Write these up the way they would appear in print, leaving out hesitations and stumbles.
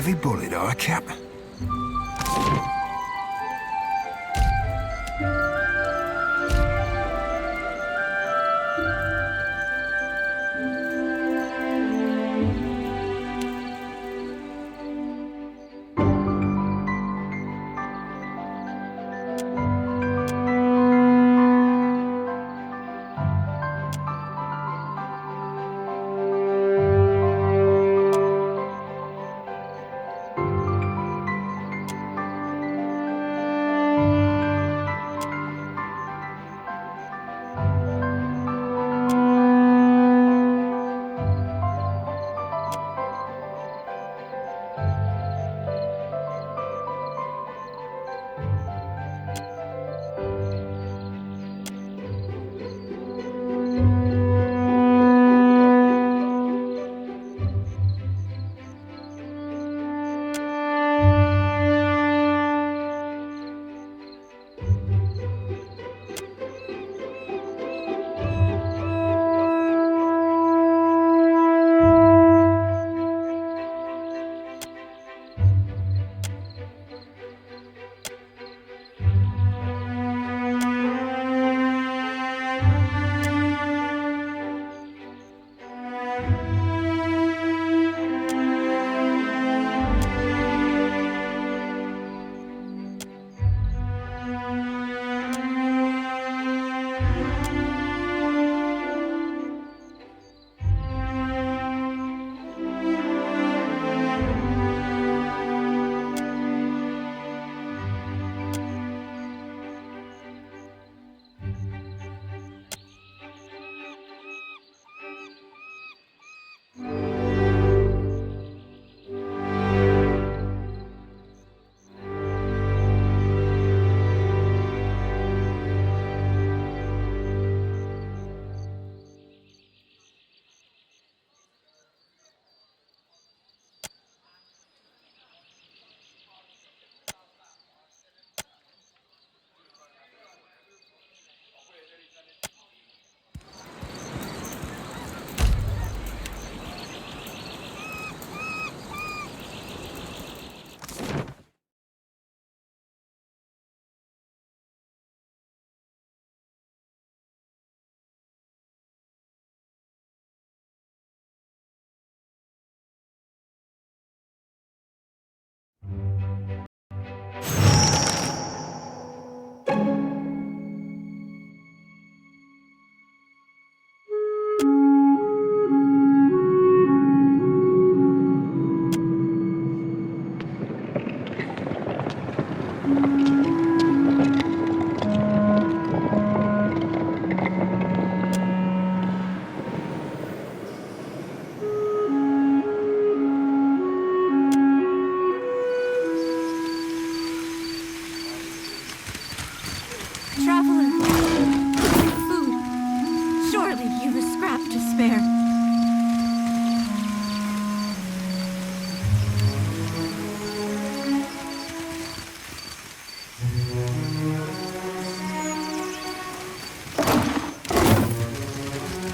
heavy bullet, or a cap?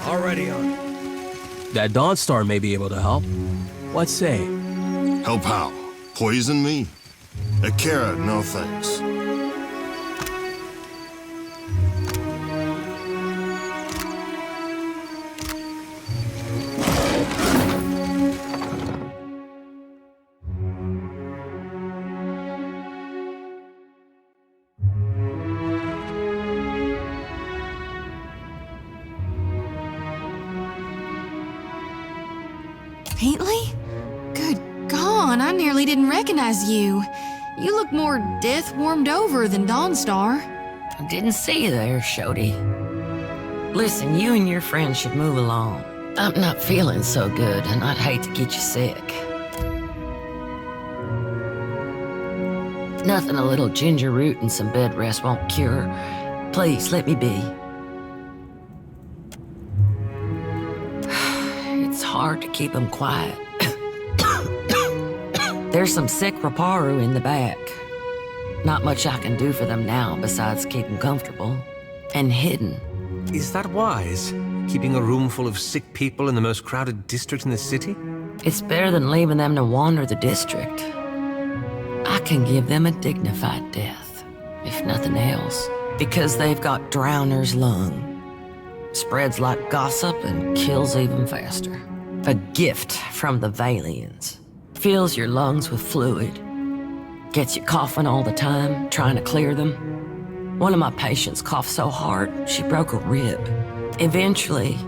Already on. That Dawnstar may be able to help. What say? Help how? Poison me? A carrot, no thanks. Paintley? Good God, I nearly didn't recognize you. You look more death-warmed over than Dawnstar. I didn't see you there, Shody. Listen, you and your friends should move along. I'm not feeling so good, and I'd hate to get you sick. Nothing a little ginger root and some bed rest won't cure. Please, let me be. It's hard to keep them quiet. There's some sick Raparu in the back. Not much I can do for them now besides keep them comfortable and hidden. Is that wise? Keeping a room full of sick people in the most crowded district in the city? It's better than leaving them to wander the district. I can give them a dignified death, if nothing else, because they've got Drowner's lung. Spreads like gossip and kills even faster. A gift from the Valians. Fills your lungs with fluid. Gets you coughing all the time, trying to clear them. One of my patients coughed so hard, she broke a rib. Eventually,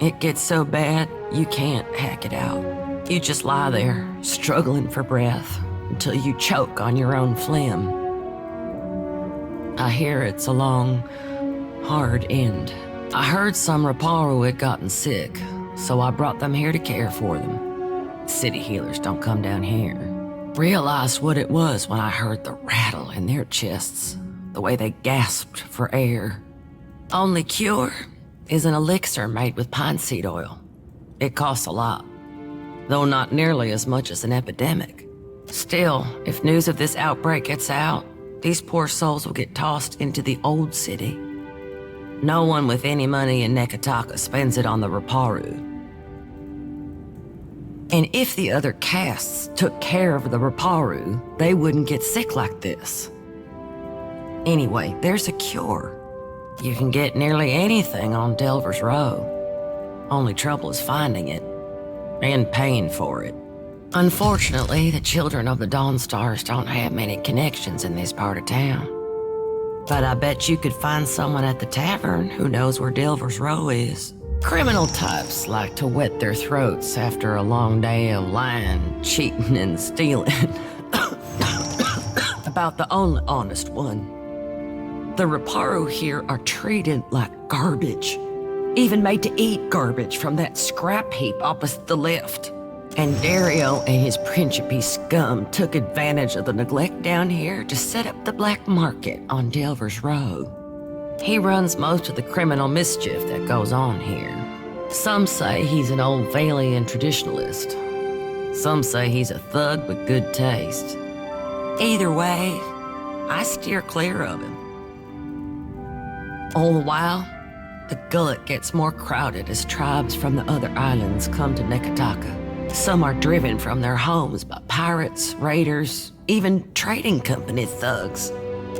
it gets so bad, you can't hack it out. You just lie there, struggling for breath, until you choke on your own phlegm. I hear it's a long, hard end. I heard some Raparu had gotten sick, so I brought them here to care for them. City healers don't come down here. Realized what it was when I heard the rattle in their chests, the way they gasped for air. Only cure is an elixir made with pine seed oil. It costs a lot, though not nearly as much as an epidemic. Still, if news of this outbreak gets out, these poor souls will get tossed into the old city. No one with any money in Nekataka spends it on the Raparu. And if the other castes took care of the Raparu, they wouldn't get sick like this. Anyway, there's a cure. You can get nearly anything on Delver's Row. Only trouble is finding it, and paying for it. Unfortunately, the children of the Dawnstars don't have many connections in this part of town. But I bet you could find someone at the tavern who knows where Delver's Row is. Criminal types like to wet their throats after a long day of lying, cheating, and stealing. About the only honest one. The Raparu here are treated like garbage. Even made to eat garbage from that scrap heap opposite the lift. And Dario and his Principe scum took advantage of the neglect down here to set up the black market on Delver's Row. He runs most of the criminal mischief that goes on here. Some say he's an old Valian traditionalist. Some say he's a thug with good taste. Either way, I steer clear of him. All the while, the Gullet gets more crowded as tribes from the other islands come to Nekataka. Some are driven from their homes by pirates, raiders, even trading company thugs.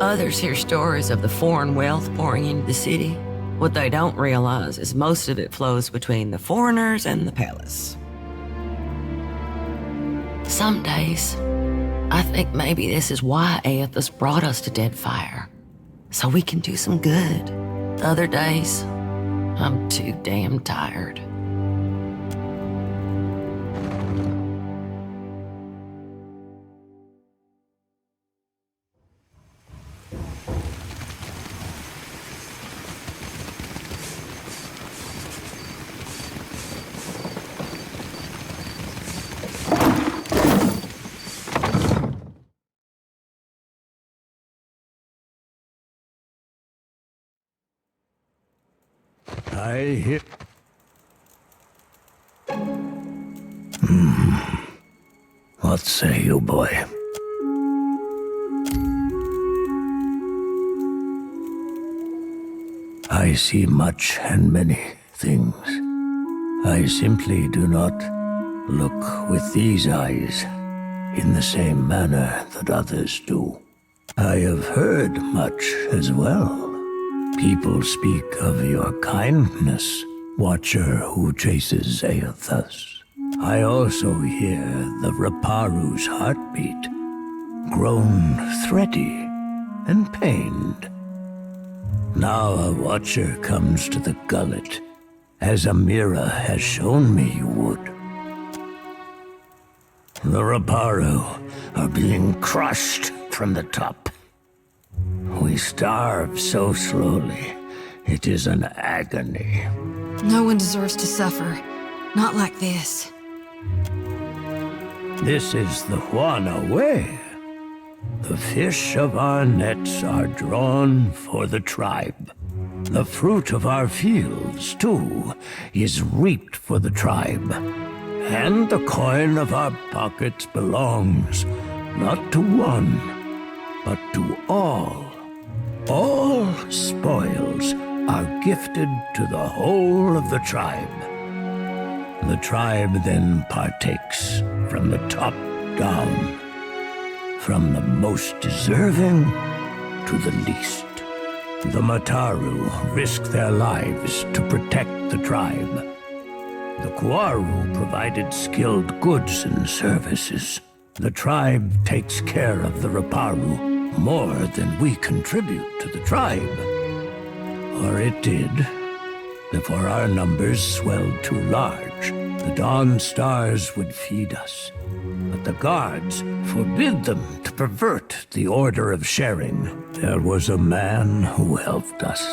Others hear stories of the foreign wealth pouring into the city. What they don't realize is most of it flows between the foreigners and the palace. Some days, I think maybe this is why Aethys brought us to Deadfire, so we can do some good. Other days, I'm too damn tired. I hear... What say you, boy? I see much and many things. I simply do not look with these eyes in the same manner that others do. I have heard much as well. People speak of your kindness, Watcher who chases Aethys. I also hear the Raparu's heartbeat, grown thready and pained. Now a Watcher comes to the Gullet, as Amira has shown me you would. The Raparu are being crushed from the top. We starve so slowly, it is an agony. No one deserves to suffer. Not like this. This is the Juana way. The fish of our nets are drawn for the tribe. The fruit of our fields, too, is reaped for the tribe. And the coin of our pockets belongs not to one, but to all. All spoils are gifted to the whole of the tribe. The tribe then partakes from the top down, from the most deserving to the least. The Mataru risk their lives to protect the tribe. The Kuaru provided skilled goods and services. The tribe takes care of the Raparu more than we contribute to the tribe. Or it did, before our numbers swelled too large. The Dawn Stars would feed us, but the guards forbid them to pervert the order of sharing. There was a man who helped us,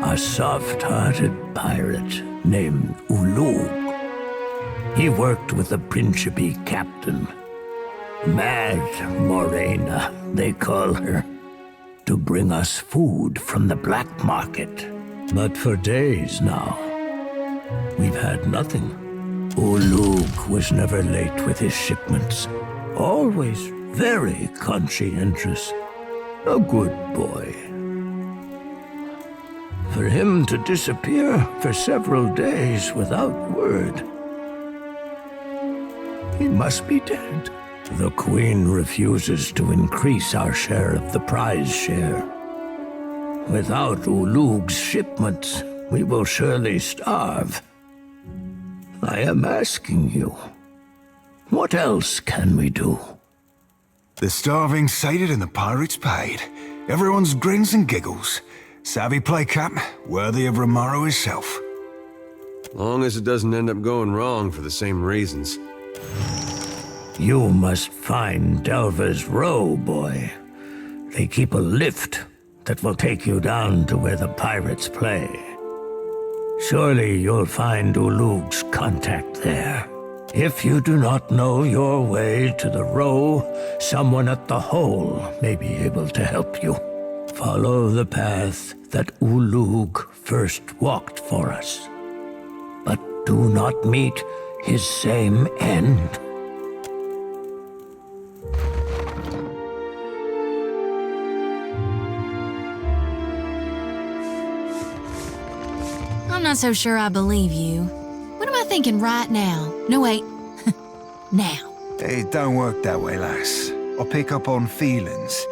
a soft-hearted pirate named Ulug. He worked with the Principe captain, Mad Morena, they call her, to bring us food from the black market. But for days now, we've had nothing. Ulug was never late with his shipments, always very conscientious, a good boy. For him to disappear for several days without word, he must be dead. The Queen refuses to increase our share of the prize share. Without Ulug's shipments, we will surely starve. I am asking you, what else can we do? The starving sated and the pirates paid. Everyone's grins and giggles. Savvy play, Cap, worthy of Romaro himself. Long as it doesn't end up going wrong for the same reasons. You must find Delva's Row, boy. They keep a lift that will take you down to where the pirates play. Surely you'll find Ulug's contact there. If you do not know your way to the Row, someone at the Hole may be able to help you. Follow the path that Ulug first walked for us. But do not meet his same end. I'm not so sure I believe you. What am I thinking right now? No, wait. Now. It don't work that way, lass. I pick up on feelings.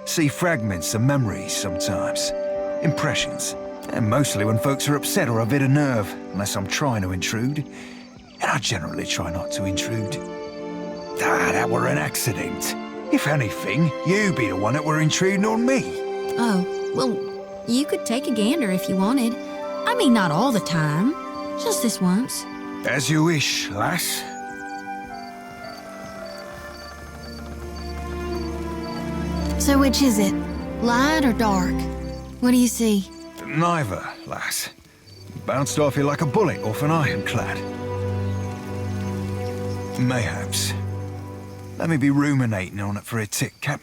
See fragments of memories sometimes. Impressions. And mostly when folks are upset or a bit of nerve, unless I'm trying to intrude. And I generally try not to intrude. That were an accident. If anything, you be the one that were intruding on me. Oh, well, you could take a gander if you wanted. I mean, not all the time. Just this once. As you wish, lass. So which is it? Light or dark? What do you see? Neither, lass. Bounced off you like a bullet off an ironclad. Mayhaps. Let me be ruminating on it for a tick, Cap.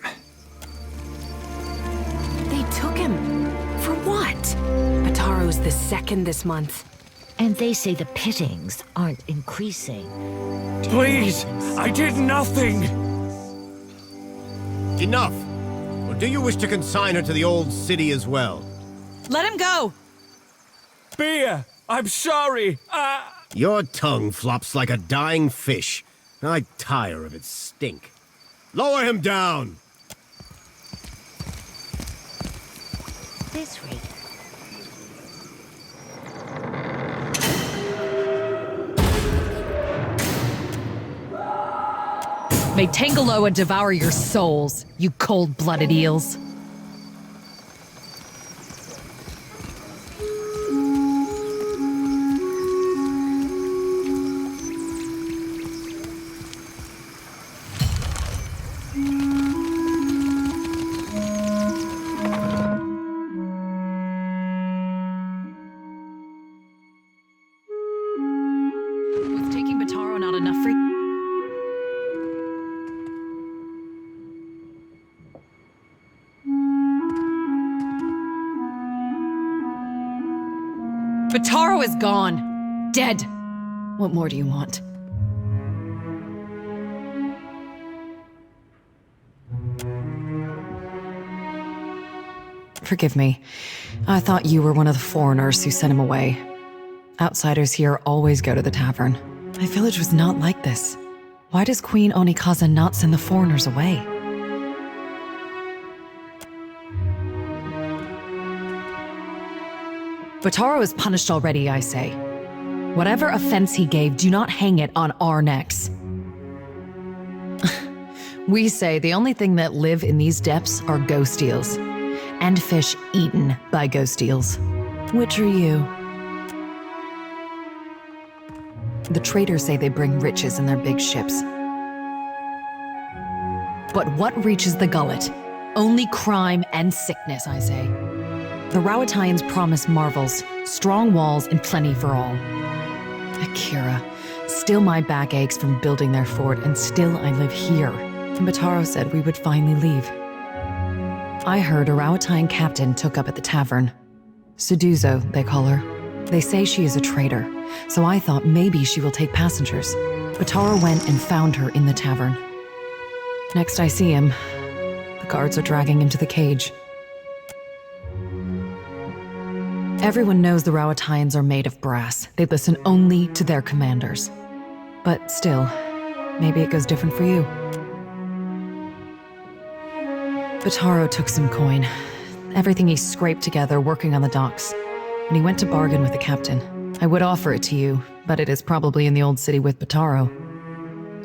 They took him. For what? Bataro's the second this month. And they say the pittings aren't increasing. Please! I did nothing! Enough! Or do you wish to consign her to the old city as well? Let him go! Beer! I'm sorry! Your tongue flops like a dying fish. I tire of its stink. Lower him down! This rate. May Tangaloa devour your souls, you cold-blooded eels. Was taking Bataro not enough for you? Bataro is gone. Dead. What more do you want? Forgive me. I thought you were one of the foreigners who sent him away. Outsiders here always go to the tavern. My village was not like this. Why does Queen Onikaza not send the foreigners away? Butaro is punished already, I say. Whatever offense he gave, do not hang it on our necks. We say the only thing that live in these depths are ghost eels, and fish eaten by ghost eels. Which are you? The traders say they bring riches in their big ships. But what reaches the Gullet? Only crime and sickness, I say. The Rowatayans promise marvels, strong walls, and plenty for all. Akira, still my back aches from building their fort, and still I live here. And Butaro said we would finally leave. I heard a Rowatayan captain took up at the tavern. Suduzo, they call her. They say she is a traitor, so I thought maybe she will take passengers. Butaro went and found her in the tavern. Next I see him, the guards are dragging him to the cage. Everyone knows the Rowatayans are made of brass. They listen only to their commanders. But still, maybe it goes different for you. Butaro took some coin, everything he scraped together working on the docks, and he went to bargain with the captain. I would offer it to you, but it is probably in the old city with Butaro.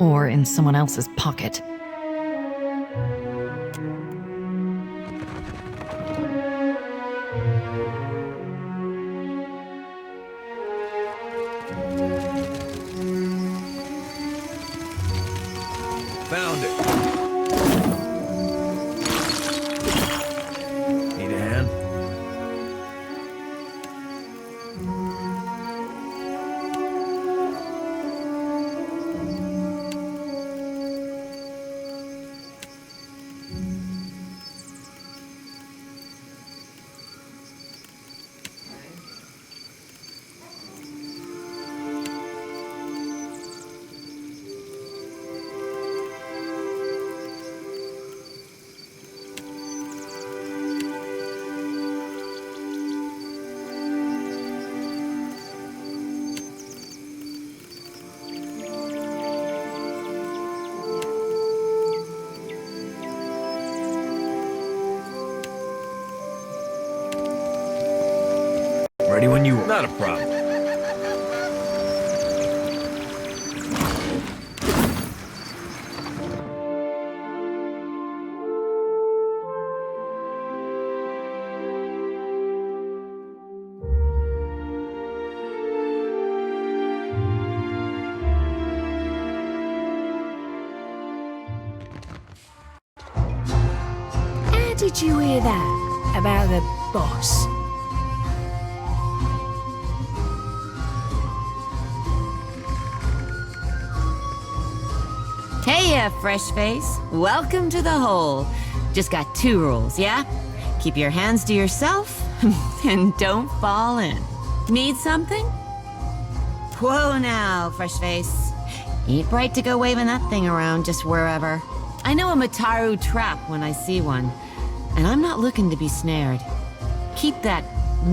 Or in someone else's pocket. Found it. Need a hand? Ready when you are. Not a problem. How did you hear that about the boss? Hey, fresh face. Welcome to the hole. Just got 2 rules, yeah? Keep your hands to yourself, and don't fall in. Need something? Whoa now, fresh face. Ain't right to go waving that thing around just wherever. I know a Mataru trap when I see one, and I'm not looking to be snared. Keep that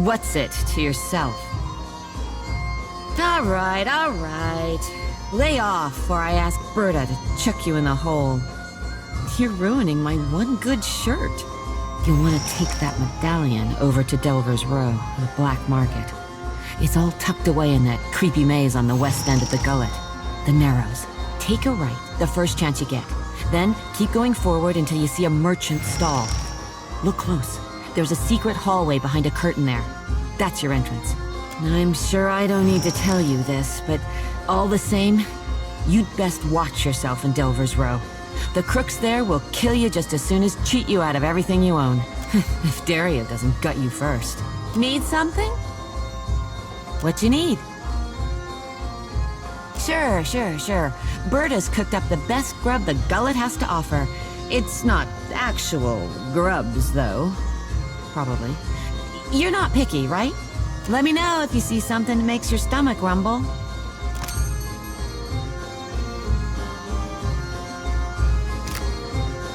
what's-it to yourself. All right. Lay off, or I ask Berta to chuck you in the hole. You're ruining my one good shirt. You'll want to take that medallion over to Delver's Row, the black market. It's all tucked away in that creepy maze on the west end of the Gullet. The Narrows. Take a right the first chance you get. Then keep going forward until you see a merchant stall. Look close. There's a secret hallway behind a curtain there. That's your entrance. I'm sure I don't need to tell you this, but all the same, you'd best watch yourself in Delver's Row. The crooks there will kill you just as soon as cheat you out of everything you own. If Daria doesn't gut you first. Need something? What you need? Sure. Berta's cooked up the best grub the Gullet has to offer. It's not actual grubs, though. Probably. You're not picky, right? Let me know if you see something that makes your stomach rumble.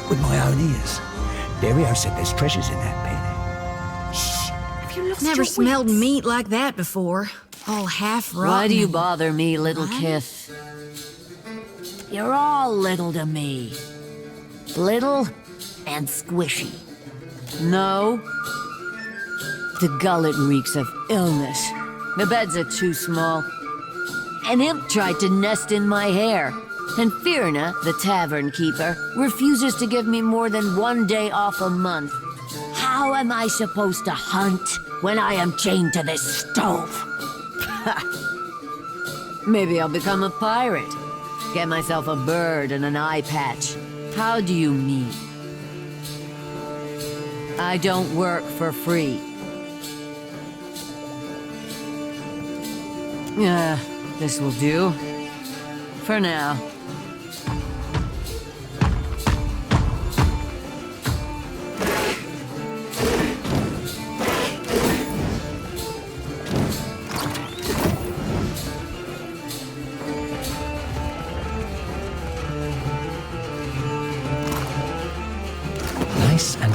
With my own ears. Dario said there's treasures in that pen. Shh! Have you lost Never your smelled wits? meat like that before. all half rotten. Why do you bother me, little What? Kith? You're all little to me. Little and squishy. No. The gullet reeks of illness. The beds are too small. An imp tried to nest in my hair. And Firna, the tavern keeper, refuses to give me more than 1 day off a month. How am I supposed to hunt when I am chained to this stove? Maybe I'll become a pirate. Get myself a bird and an eye patch. How do you mean? I don't work for free. This will do. For now. Nice and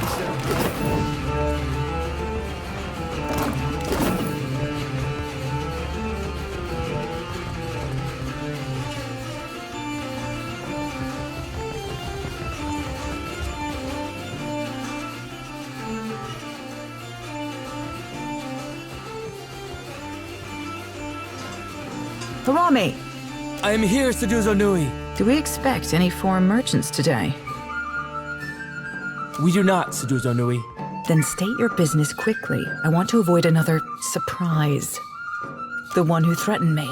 Harami! I am here, Seduzo Nui. Do we expect any foreign merchants today? We do not, Seduzo Nui. Then state your business quickly. I want to avoid another surprise. The one who threatened me.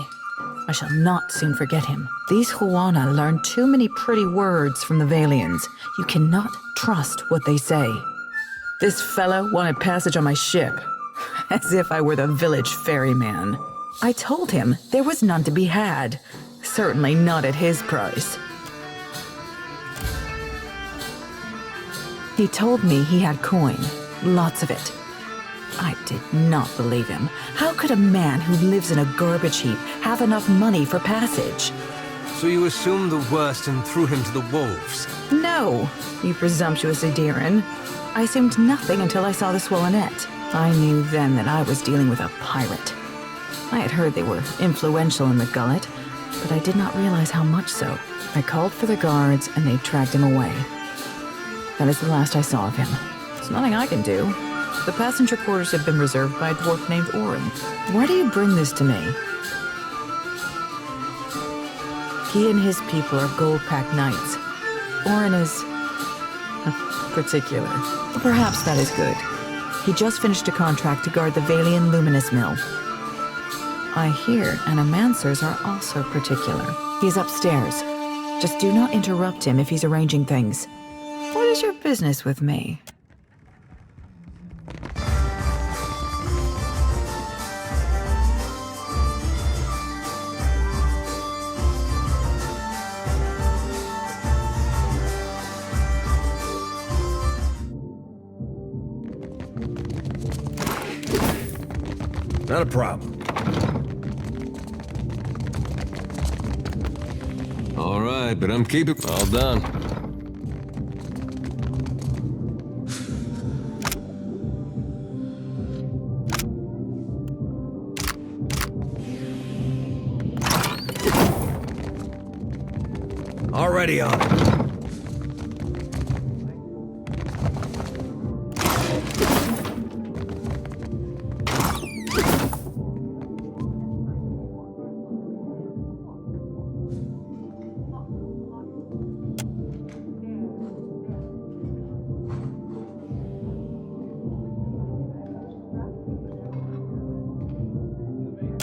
I shall not soon forget him. These Huana learn too many pretty words from the Valians. You cannot trust what they say. This fellow wanted passage on my ship, as if I were the village ferryman. I told him there was none to be had. Certainly not at his price. He told me he had coin, lots of it. I did not believe him. How could a man who lives in a garbage heap have enough money for passage? So you assumed the worst and threw him to the wolves? No, you presumptuous Adiran. I assumed nothing until I saw the swollenette. I knew then that I was dealing with a pirate. I had heard they were influential in the Gullet, but I did not realize how much so. I called for the guards, and they dragged him away. That is the last I saw of him. There's nothing I can do. The passenger quarters have been reserved by a dwarf named Orin. Why do you bring this to me? He and his people are gold-packed knights. Orin is particular. Perhaps that is good. He just finished a contract to guard the Valian Luminous Mill. I hear animancers are also particular. He's upstairs. Just do not interrupt him if he's arranging things. What is your business with me? not a problem. All right, but I'm keeping all done. Already on it.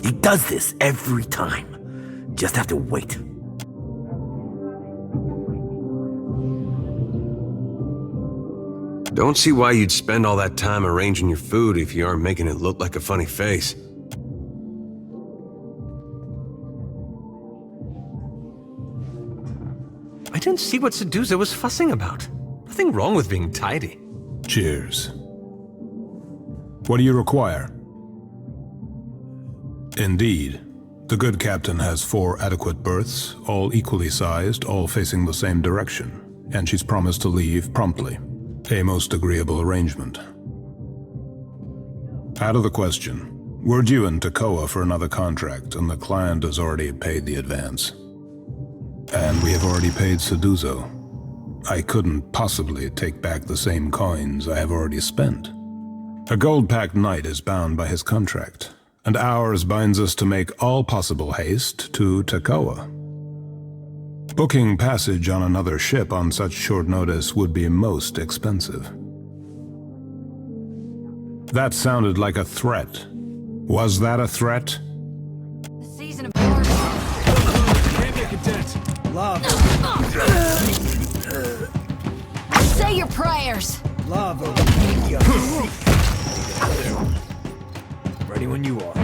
He does this every time. Just have to wait. Don't see why you'd spend all that time arranging your food if you aren't making it look like a funny face. I didn't see what Seduza was fussing about. Nothing wrong with being tidy. Cheers. What do you require? Indeed. The good captain has 4 adequate berths, all equally sized, all facing the same direction, and she's promised to leave promptly. A most agreeable arrangement. Out of the question. We're due in Tekoa for another contract, and the client has already paid the advance. And we have already paid Seduzo. I couldn't possibly take back the same coins I have already spent. A gold-packed knight is bound by his contract, and ours binds us to make all possible haste to Tekoa. Booking passage on another ship on such short notice would be most expensive. That sounded like a threat. Was that a threat? The season of parties. Can't make a dent. Lava. Say your prayers. Lava. Ready when you are.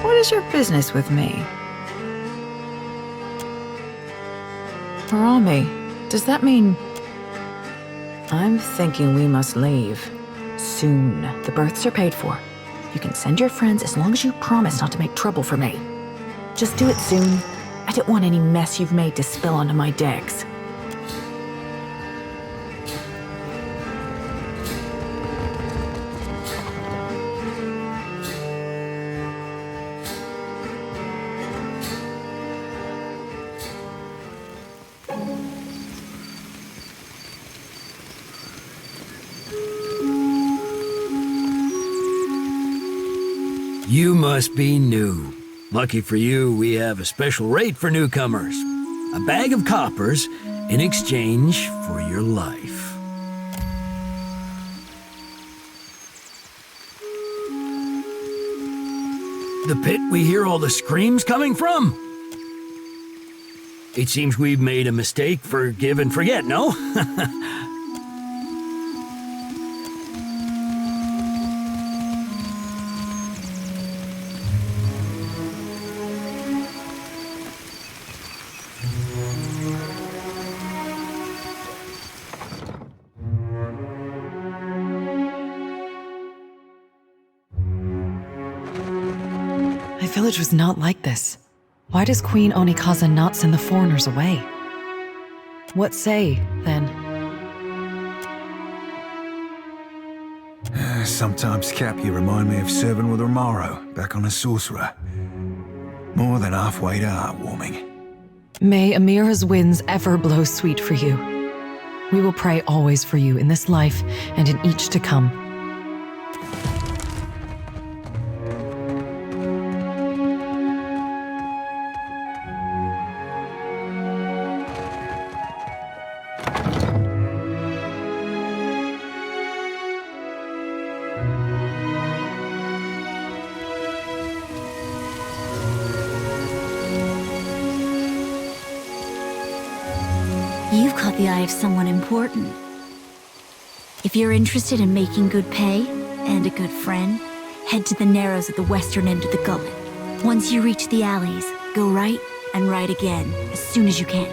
What is your business with me? Harami, does that mean... I'm thinking we must leave. Soon. The berths are paid for. You can send your friends as long as you promise not to make trouble for me. Just do it soon. I don't want any mess you've made to spill onto my decks. You must be new. Lucky for you, we have a special rate for newcomers. A bag of coppers in exchange for your life. The pit we hear all the screams coming from? It seems we've made a mistake. Forgive and forget, no? My village was not like this. Why does Queen Onikaza not send the foreigners away? What say, then? Sometimes, Cap, you remind me of serving with Romaro, back on a sorcerer. More than halfway to heartwarming. May Amira's winds ever blow sweet for you. We will pray always for you in this life and in each to come. You've caught the eye of someone important. If you're interested in making good pay and a good friend, head to the Narrows at the western end of the Gullet. Once you reach the alleys, go right and right again as soon as you can.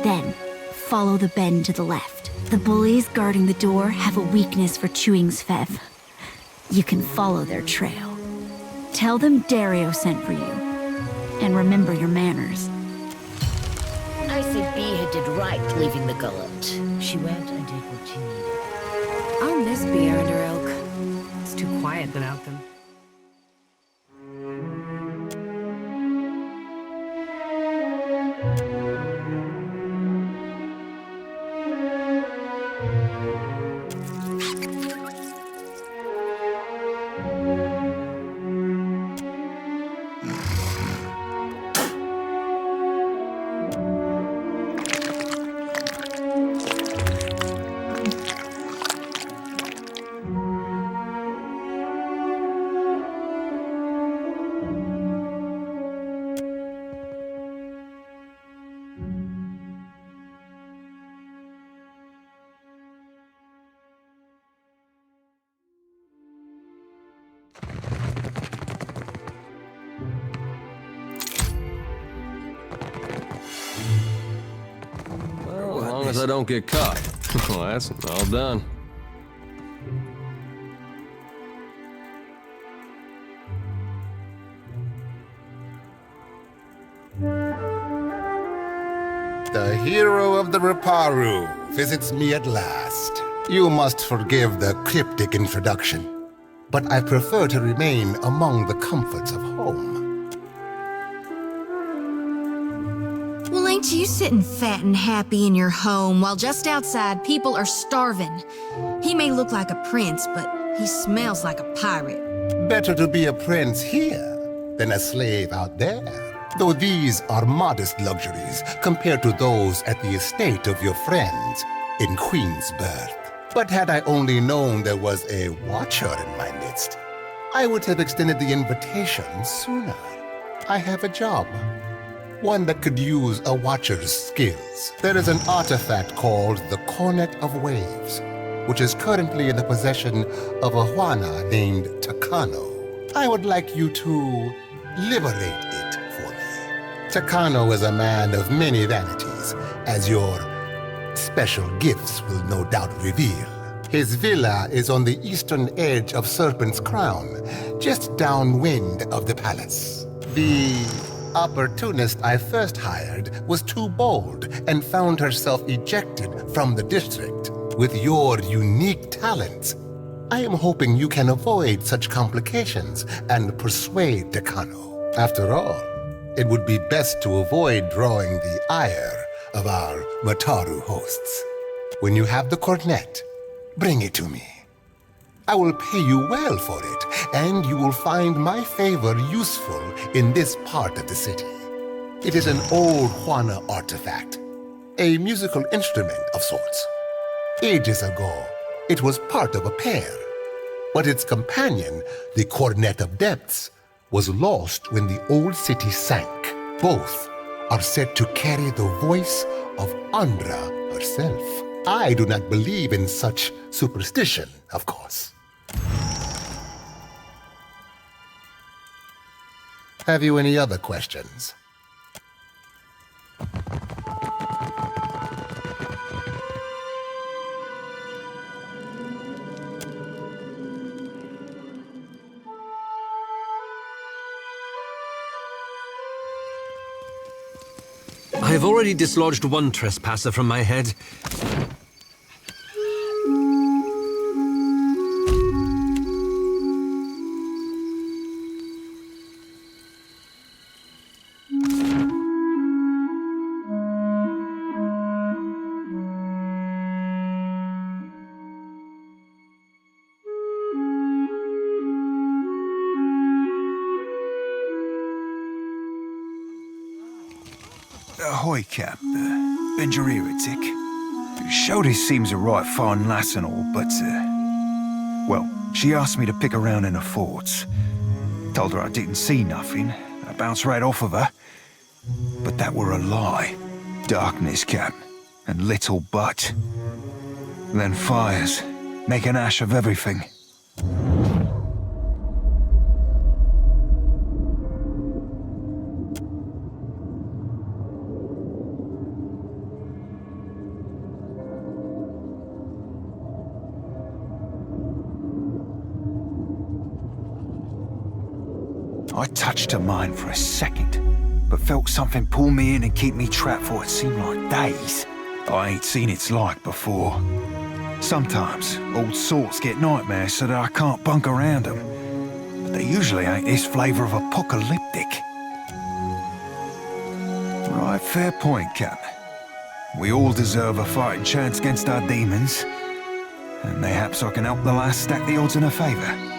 Then, follow the bend to the left. The bullies guarding the door have a weakness for chewing Svev. You can follow their trail. Tell them Dario sent for you. And remember your manners. I said B had did right leaving the Gullet. She went and did what she needed. I'll miss Beer and her ilk. It's too quiet without them. as I don't get caught. Well, that's all done. The hero of the Riparu visits me at last. You must forgive the cryptic introduction, but I prefer to remain among the comforts of home. Well, ain't you sitting fat and happy in your home while just outside people are starving? He may look like a prince, but he smells like a pirate. Better to be a prince here than a slave out there. Though these are modest luxuries compared to those at the estate of your friends in Queensberth. But had I only known there was a watcher in my midst, I would have extended the invitation sooner. I have a job, one that could use a watcher's skills. There is an artifact called the Cornet of Waves, which is currently in the possession of a Juana named Takano. I would like you to liberate it for me. Takano is a man of many vanities, as your special gifts will no doubt reveal. His villa is on the eastern edge of Serpent's Crown, just downwind of the palace. The opportunist I first hired was too bold and found herself ejected from the district. With your unique talents, I am hoping you can avoid such complications and persuade Takano. After all, it would be best to avoid drawing the ire of our Mataru hosts. When you have the cornet, bring it to me. I will pay you well for it, and you will find my favor useful in this part of the city. It is an old Juana artifact, a musical instrument of sorts. Ages ago, it was part of a pair, but its companion, the Cornet of Depths, was lost when the old city sank. Both are said to carry the voice of Andra herself. I do not believe in such superstition, of course. Have you any other questions? I have already dislodged one trespasser from my head. Ahoy, Cap. Bend your ear a tick. Shody seems a right fine lass and all, but, well, she asked me to pick around in the forts. Told her I didn't see nothing. I bounced right off of her. But that were a lie. Darkness, Cap, and little but. Then fires, make an ash of everything. I touched her mind for a second, but felt something pull me in and keep me trapped for what seemed like days. I ain't seen its like before. Sometimes old sorts get nightmares so that I can't bunk around them, but they usually ain't this flavour of apocalyptic. Right, fair point, Cap. We all deserve a fighting chance against our demons, and mayhaps I can help the lass stack the odds in her favour.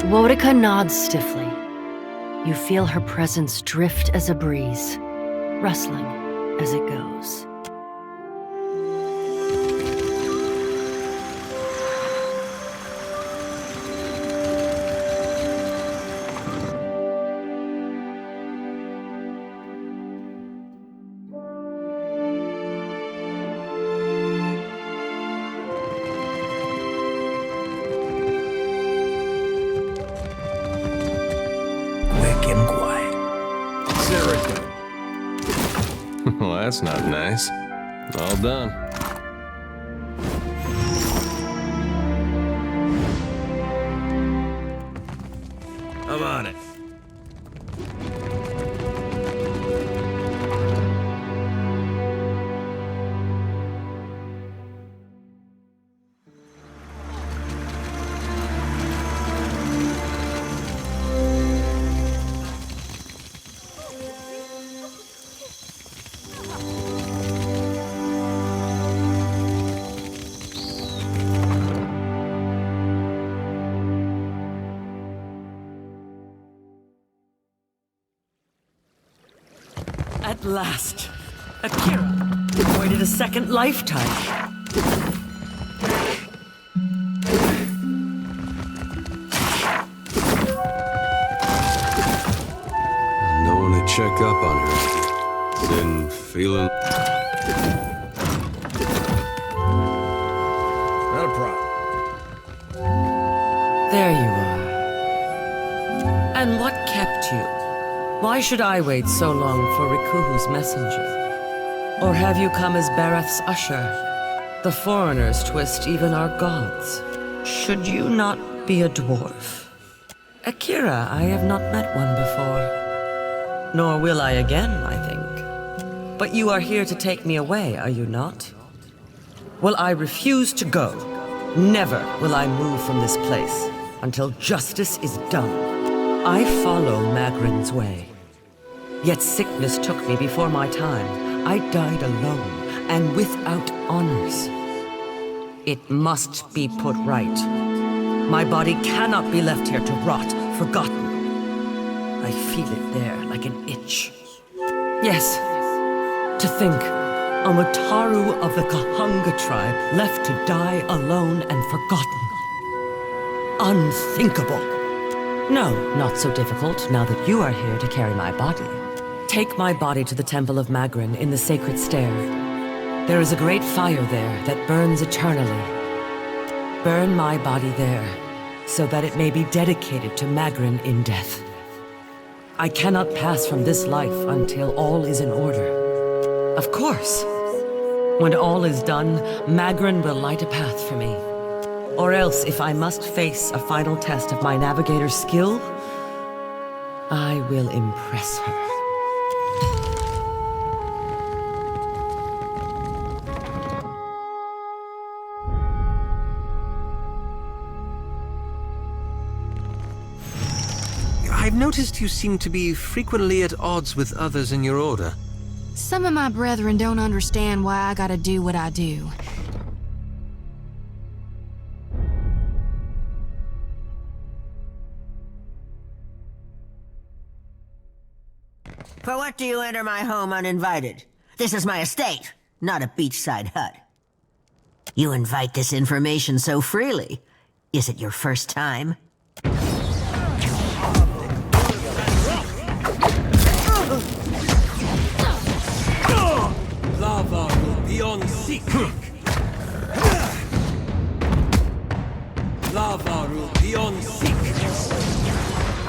Wotica nods stiffly. You feel her presence drift as a breeze, rustling as it goes. Well, that's not nice. All done. I'm on it. At last, Akira waited a second lifetime. No one to check up on her. Been feeling... Not a problem. There you are. And what kept you? Why should I wait so long for Rikuhu's messenger? Or have you come as Bareth's usher? The foreigners twist even our gods. Should you not be a dwarf? Akira, I have not met one before. Nor will I again, I think. But you are here to take me away, are you not? Well, I refuse to go. Never will I move from this place until justice is done. I follow Magrin's way. Yet sickness took me before my time. I died alone and without honors. It must be put right. My body cannot be left here to rot, forgotten. I feel it there like an itch. Yes, to think, a Mutaru of the Kahunga tribe left to die alone and forgotten. Unthinkable. No, not so difficult, now that you are here to carry my body. Take my body to the Temple of Magrin in the Sacred Stair. There is a great fire there that burns eternally. Burn my body there, so that it may be dedicated to Magrin in death. I cannot pass from this life until all is in order. Of course. When all is done, Magrin will light a path for me. Or else, if I must face a final test of my navigator's skill, I will impress her. I've noticed you seem to be frequently at odds with others in your order. Some of my brethren don't understand why I gotta do what I do. For what do you enter my home uninvited? This is my estate, not a beachside hut. You invite this information so freely. Is it your first time? Lava will be on seek. Lava will be on seek.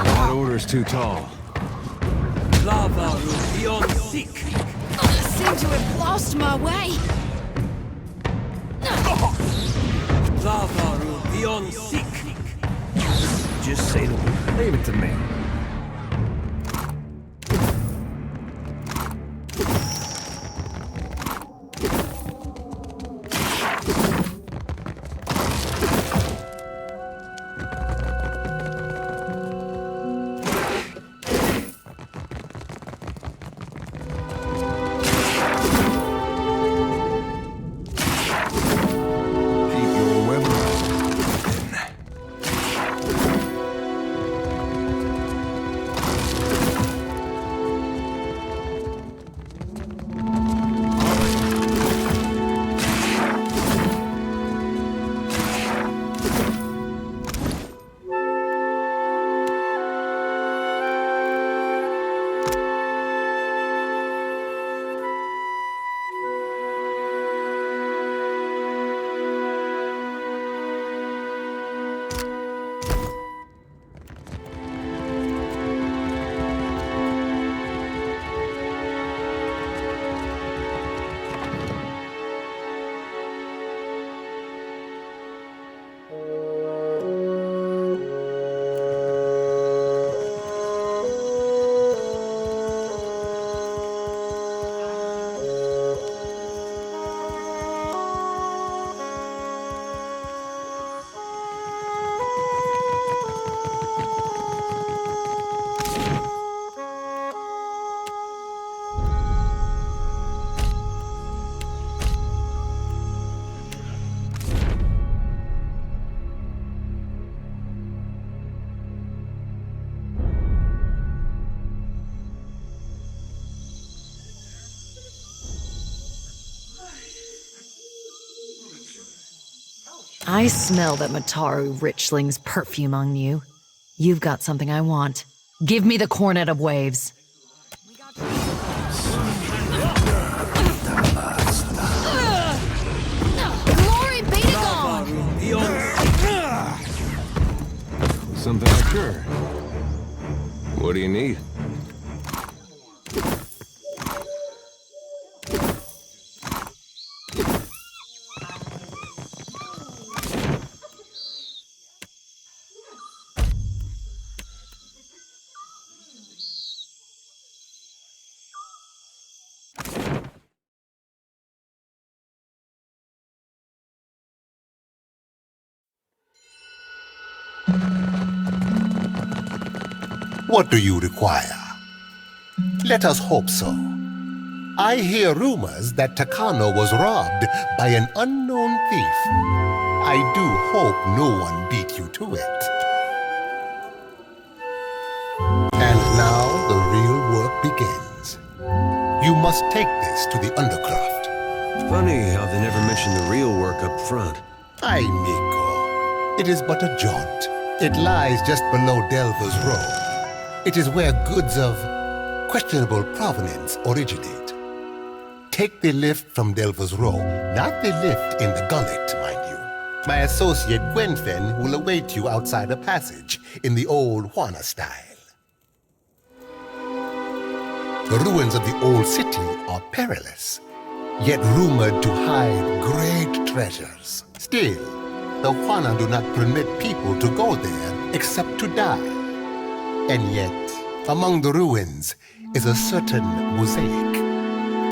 That order's too tall. Lava will be on seek. I seem to have lost my way. Lava will be on seek. Just say the word. Leave it to me. I smell that Mataru Richling's perfume on you. You've got something I want. Give me the Cornet of Waves. Glory be to God! Something like her. What do you need? What do you require? Let us hope so. I hear rumors that Takano was robbed by an unknown thief. I do hope no one beat you to it. And now the real work begins. You must take this to the Undercroft. Funny how they never mention the real work up front. Ay, Miko. It is but a jaunt. It lies just below Delver's Row. It is where goods of questionable provenance originate. Take the lift from Delver's Row, not the lift in the Gullet, mind you. My associate Gwenfen will await you outside a passage in the old Juana style. The ruins of the old city are perilous, yet rumored to hide great treasures. Still, the Juana do not permit people to go there except to die. And yet, among the ruins is a certain mosaic.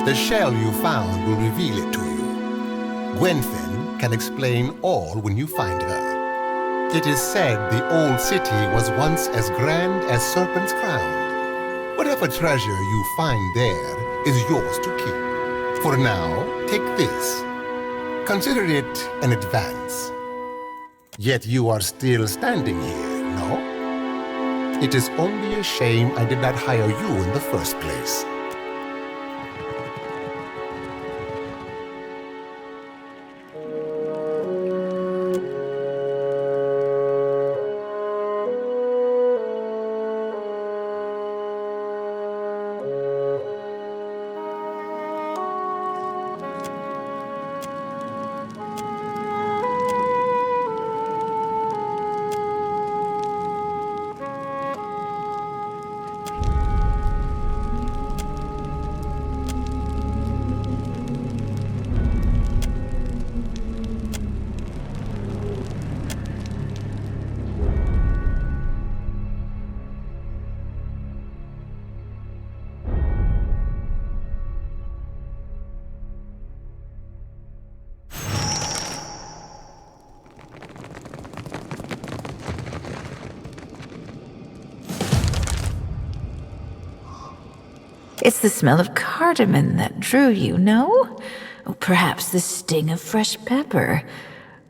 The shell you found will reveal it to you. Gwenfen can explain all when you find her. It is said the old city was once as grand as Serpent's Crown. Whatever treasure you find there is yours to keep. For now, take this. Consider it an advance. Yet you are still standing here, no? It is only a shame I did not hire you in the first place. It's the smell of cardamom that drew you, no? Or perhaps the sting of fresh pepper.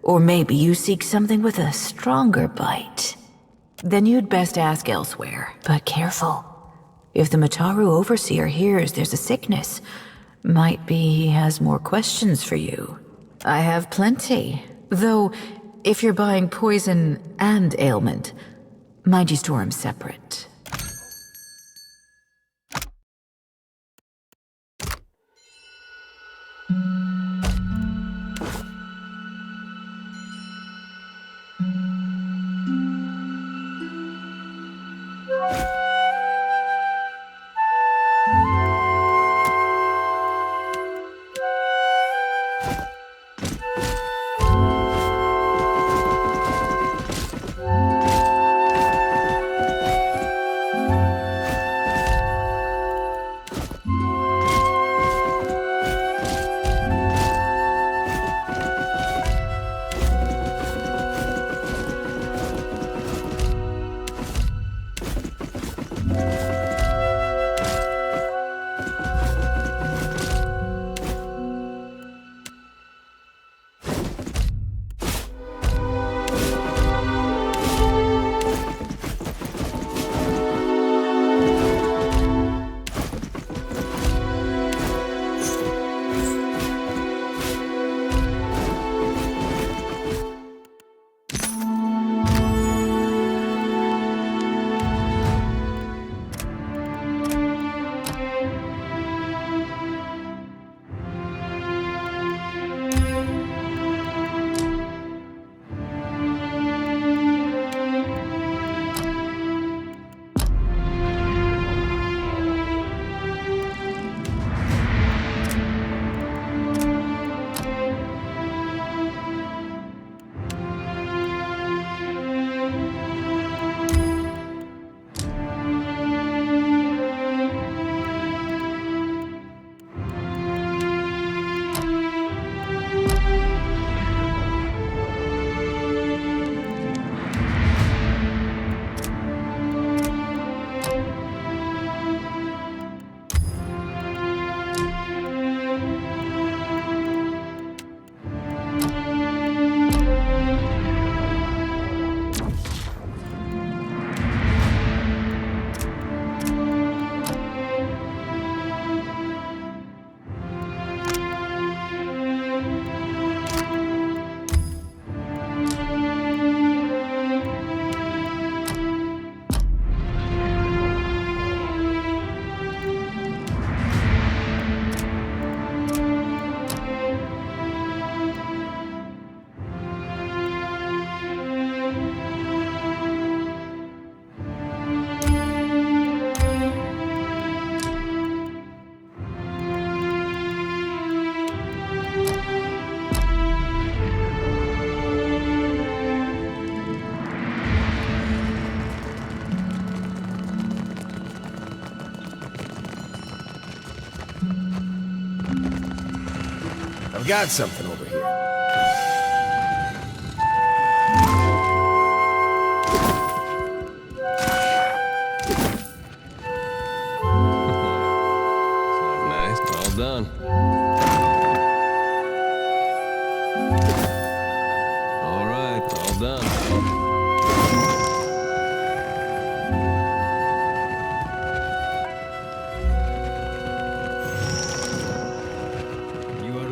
Or maybe you seek something with a stronger bite. Then you'd best ask elsewhere. But careful. If the Mataru overseer hears there's a sickness, might be he has more questions for you. I have plenty. Though, if you're buying poison and ailment, mind you store them separate. I've got something over here. Nice. Well done. All right. Well done.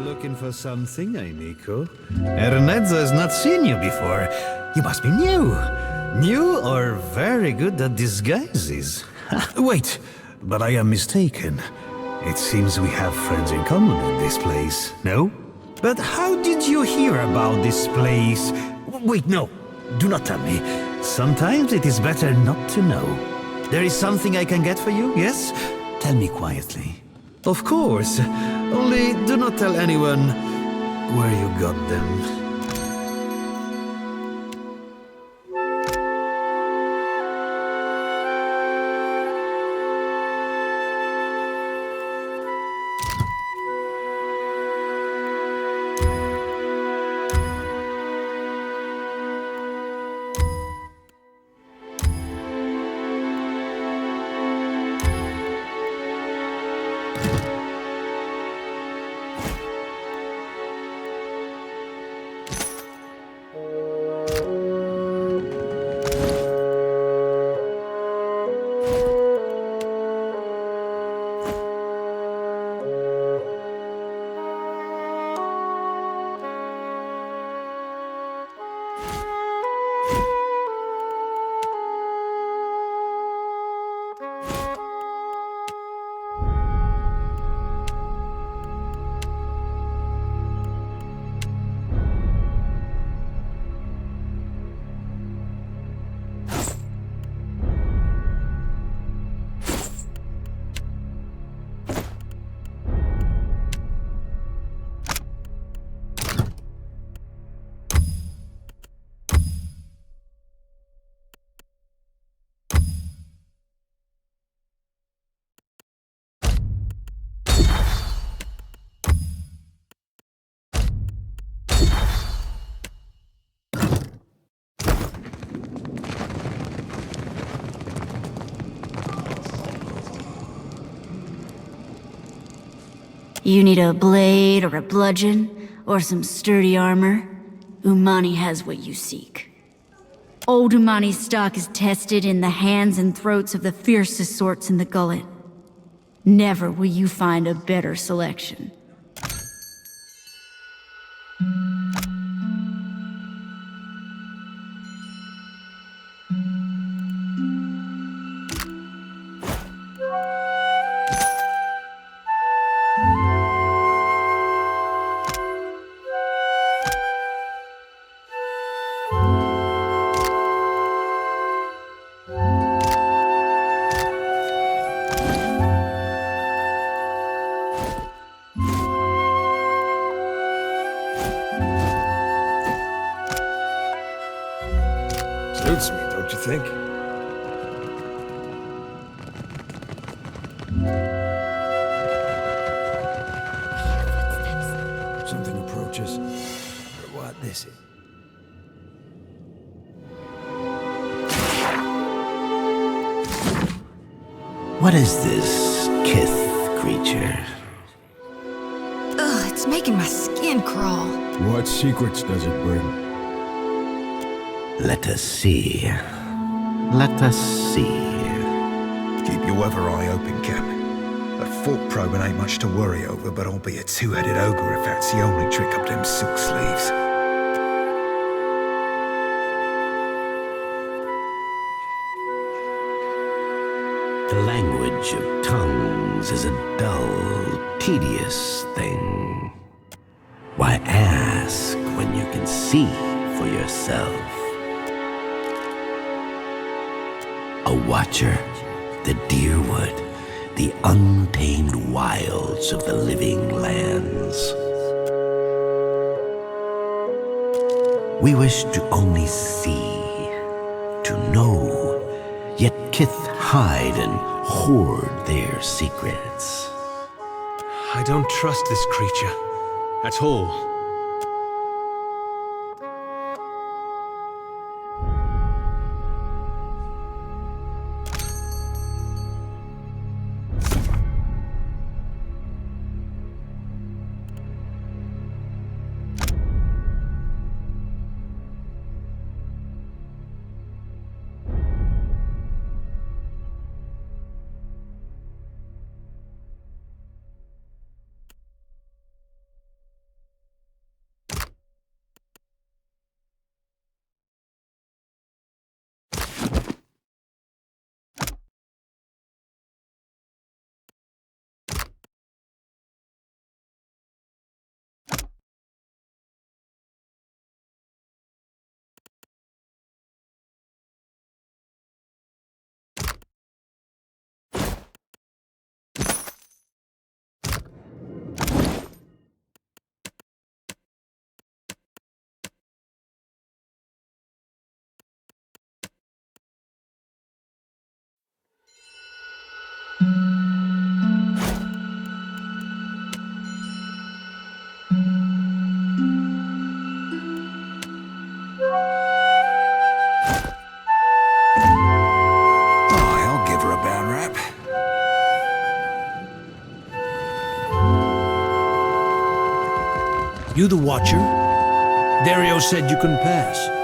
Looking for something, amico? Ernezzo has not seen you before. You must be new. New or very good at disguises. Wait, but I am mistaken. It seems we have friends in common in this place, no? But how did you hear about this place? Wait, no. Do not tell me. Sometimes it is better not to know. There is something I can get for you, yes? Tell me quietly. Of course. Only do not tell anyone where you got them. You need a blade or a bludgeon or some sturdy armor? Umani has what you seek. Old Umani's stock is tested in the hands and throats of the fiercest sorts in the Gullet. Never will you find a better selection. Suits me, don't you think? Something approaches. Or what this is? What is this Kith creature? Ugh, it's making my skin crawl. What secrets does it bring? Let us see. Let us see. Keep your other eye open, Cap. A fork probing ain't much to worry over, but I'll be a two-headed ogre if that's the only trick up them silk sleeves. The language of tongues is a dull, tedious thing. Why ask when you can see for yourself? A watcher, the deerwood, the untamed wilds of the living lands. We wish to only see, to know, yet Kith hide and hoard their secrets. I don't trust this creature. That's all. You the Watcher? Dario said you can pass.